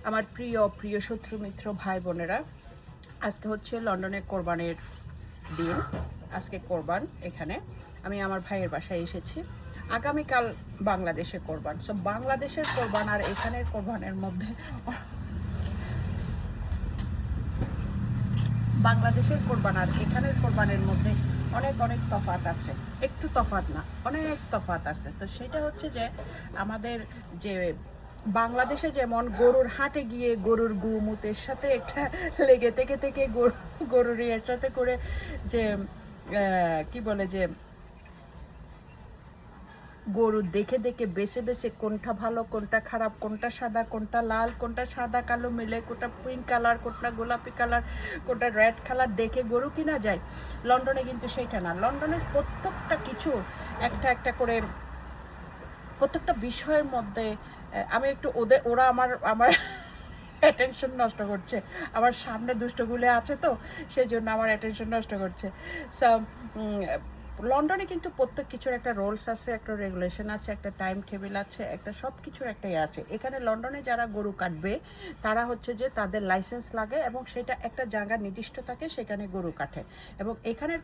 আমার প্রিয় প্রিয় শত্রু মিত্র ভাই বোনেরা, আজকে হচ্ছে লন্ডনে কোরবানের দিন। আজকে কোরবান। এখানে আমি আমার ভাইয়ের বাসায় এসেছি। আগামীকাল বাংলাদেশে কোরবান। সো বাংলাদেশের কোরবান আর এখানের কোরবানের মধ্যে বাংলাদেশের কোরবান আর এখানের কোরবানের মধ্যে অনেক অনেক তফাৎ আছে। একটু তফাৎ না, অনেক তফাৎ আছে। তো সেটা হচ্ছে যে আমাদের যে বাংলাদেশে যেমন গরুর হাটে গিয়ে গরুর গুমুতের সাথে একটা লেগে থেকে থেকে গরুর এর সাথে করে যে কি বলে যে গরু দেখে দেখে বেছে বেছে কোনটা ভালো কোনটা খারাপ, কোনটা সাদা কোনটা লাল, কোনটা সাদা কালো মিলে, কোনটা পিঙ্ক কালার, কোনটা গোলাপি কালার, কোনটা রেড কালার দেখে গরু কিনা যায়। লন্ডনে কিন্তু সেইটা না। লন্ডনের প্রত্যেকটা কিছু একটা একটা করে প্রত্যেকটা বিষয়ের মধ্যে আমি একটু ওরা আমার আমার অ্যাটেনশন নষ্ট করছে। আমার সামনে দুষ্টগুলো আছে, তো সেই জন্য আমার অ্যাটেনশন নষ্ট করছে। সো লন্ডনে কিন্তু প্রত্যেক কিছুর একটা রোলস আছে, একটা রেগুলেশন আছে, একটা টাইম টেবিল আছে, একটা সব কিছুর একটাই আছে। এখানে লন্ডনে যারা গরু কাটবে তারা হচ্ছে যে তাদের লাইসেন্স লাগে এবং সেটা একটা জায়গা নির্দিষ্ট থাকে, সেখানে গরু কাটে। এবং এখানের